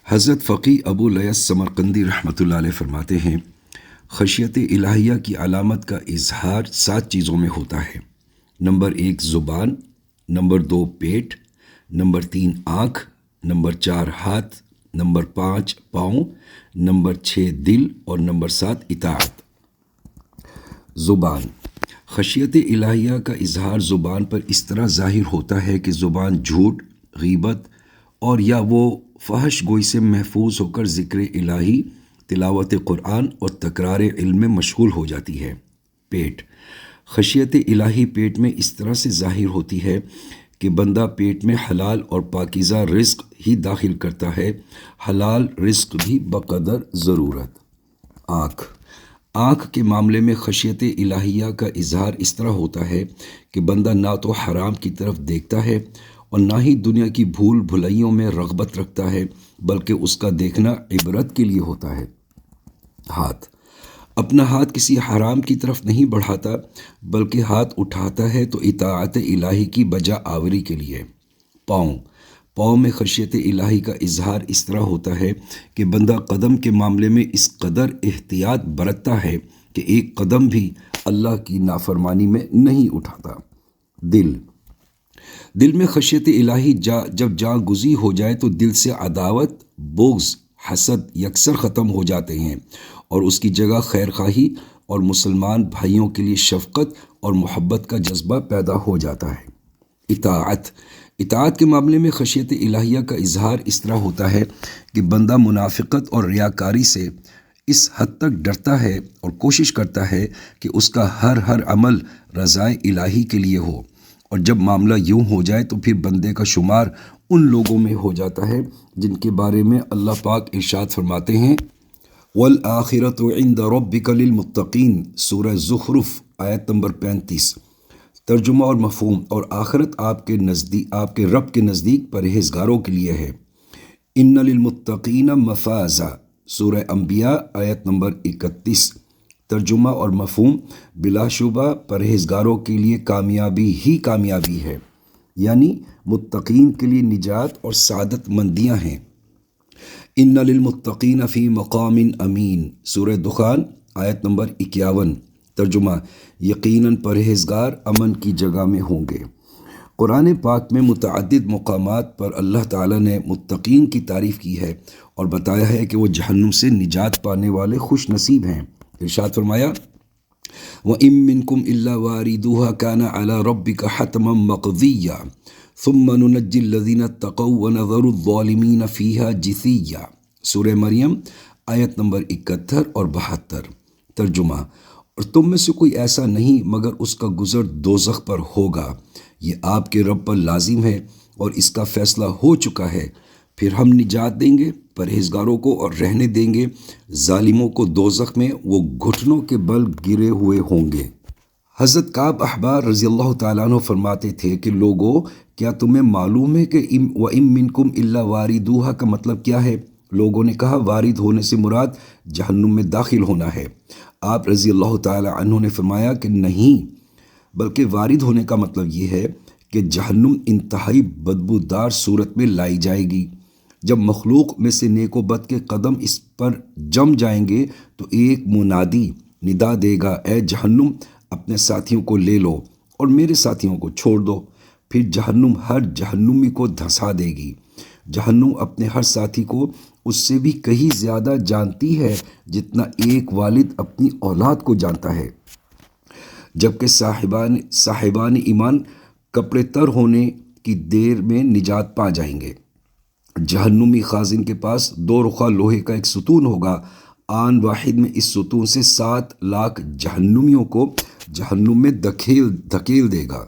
حضرت فقی ابو لیث سمرقندی رحمۃ اللہ علیہ فرماتے ہیں، خشیت الہیہ کی علامت کا اظہار 7 چیزوں میں ہوتا ہے۔ نمبر 1 زبان، نمبر 2 پیٹ، نمبر 3 آنکھ، نمبر 4 ہاتھ، نمبر 5 پاؤں، نمبر 6 دل اور نمبر 7 اطاعت۔ زبان، خشیت الہیہ کا اظہار زبان پر اس طرح ظاہر ہوتا ہے کہ زبان جھوٹ، غیبت اور یا وہ فحش گوئی سے محفوظ ہو کر ذکر الہی، تلاوت قرآن اور تکرار علم میں مشغول ہو جاتی ہے۔ پیٹ، خشیت الہی پیٹ میں اس طرح سے ظاہر ہوتی ہے کہ بندہ پیٹ میں حلال اور پاکیزہ رزق ہی داخل کرتا ہے، حلال رزق بھی بقدر ضرورت۔ آنکھ، آنکھ کے معاملے میں خشیت الہیہ کا اظہار اس طرح ہوتا ہے کہ بندہ نہ تو حرام کی طرف دیکھتا ہے اور نہ ہی دنیا کی بھول بھلائیوں میں رغبت رکھتا ہے، بلکہ اس کا دیکھنا عبرت کے لیے ہوتا ہے۔ ہاتھ، اپنا ہاتھ کسی حرام کی طرف نہیں بڑھاتا، بلکہ ہاتھ اٹھاتا ہے تو اطاعت الہی کی بجا آوری کے لیے۔ پاؤں، پاؤں میں خشیت الہی کا اظہار اس طرح ہوتا ہے کہ بندہ قدم کے معاملے میں اس قدر احتیاط برتتا ہے کہ ایک قدم بھی اللہ کی نافرمانی میں نہیں اٹھاتا۔ دل، دل میں خشیت الہی جب جا گزی ہو جائے تو دل سے عداوت، بغض، حسد یکسر ختم ہو جاتے ہیں اور اس کی جگہ خیر خواہی اور مسلمان بھائیوں کے لیے شفقت اور محبت کا جذبہ پیدا ہو جاتا ہے۔ اطاعت، اطاعت کے معاملے میں خشیت الہیہ کا اظہار اس طرح ہوتا ہے کہ بندہ منافقت اور ریاکاری سے اس حد تک ڈرتا ہے اور کوشش کرتا ہے کہ اس کا ہر عمل رضائے الہی کے لیے ہو، اور جب معاملہ یوں ہو جائے تو پھر بندے کا شمار ان لوگوں میں ہو جاتا ہے جن کے بارے میں اللہ پاک ارشاد فرماتے ہیں، وَالْآخِرَةُ عِنْدَ رَبِّكَ لِلْمُتَّقِينَ، سورہ زخرف آیت نمبر 35۔ ترجمہ اور مفہوم، اور آخرت آپ کے رب کے نزدیک پرہیزگاروں کے لیے ہے۔ اِنَّ لِلْمُتَّقِينَ مَفَازًا، سورہ انبیاء آیت نمبر 31۔ ترجمہ اور مفہوم، بلا شبہ پرہیزگاروں کے لیے کامیابی ہی کامیابی ہے، یعنی متقین کے لیے نجات اور سعادت مندیاں ہیں۔ ان للمتقین فی مقام امین، سورہ دخان آیت نمبر 51۔ ترجمہ، یقیناً پرہیزگار امن کی جگہ میں ہوں گے۔ قرآن پاک میں متعدد مقامات پر اللہ تعالیٰ نے متقین کی تعریف کی ہے اور بتایا ہے کہ وہ جہنم سے نجات پانے والے خوش نصیب ہیں۔ ارشاد فرمایا، وَإِن مِّنكُمْ إِلَّا وَارِدُوهَا كَانَ عَلَى رَبِّكَ حَتْمًا مَّقْضِيًّا ثُمَّ نُنَجِّي الَّذِينَ اتَّقَوْا وَنَذَرُ الظَّالِمِينَ فِيهَا جِثِيًّا، سورہ مریم آیت نمبر 71 اور 72۔ ترجمہ، اور تم میں سے کوئی ایسا نہیں مگر اس کا گزر دوزخ پر ہوگا، یہ آپ کے رب پر لازم ہے اور اس کا فیصلہ ہو چکا ہے، پھر ہم نجات دیں گے پرہیزگاروں کو اور رہنے دیں گے ظالموں کو دوزخ میں، وہ گھٹنوں کے بل گرے ہوئے ہوں گے۔ حضرت کعب احبار رضی اللہ تعالیٰ عنہ فرماتے تھے کہ لوگو، کیا تمہیں معلوم ہے کہ وَإِن مِّنكُمْ إِلَّا وَارِدُوهَا کا مطلب کیا ہے؟ لوگوں نے کہا، وارد ہونے سے مراد جہنم میں داخل ہونا ہے۔ آپ رضی اللہ تعالیٰ عنہ نے فرمایا کہ نہیں، بلکہ وارد ہونے کا مطلب یہ ہے کہ جہنم انتہائی بدبودار صورت میں لائی جائے گی۔ جب مخلوق میں سے نیک و بد کے قدم اس پر جم جائیں گے تو ایک منادی ندا دے گا، اے جہنم اپنے ساتھیوں کو لے لو اور میرے ساتھیوں کو چھوڑ دو۔ پھر جہنم ہر جہنمی کو دھسا دے گی۔ جہنم اپنے ہر ساتھی کو اس سے بھی کہیں زیادہ جانتی ہے جتنا ایک والد اپنی اولاد کو جانتا ہے، جبکہ صاحبان ایمان کپڑے تر ہونے کی دیر میں نجات پا جائیں گے۔ جہنمی خازن کے پاس 2 رخا لوہے کا ایک ستون ہوگا، آن واحد میں اس ستون سے 7 لاکھ جہنمیوں کو جہنم میں دھکیل دے گا۔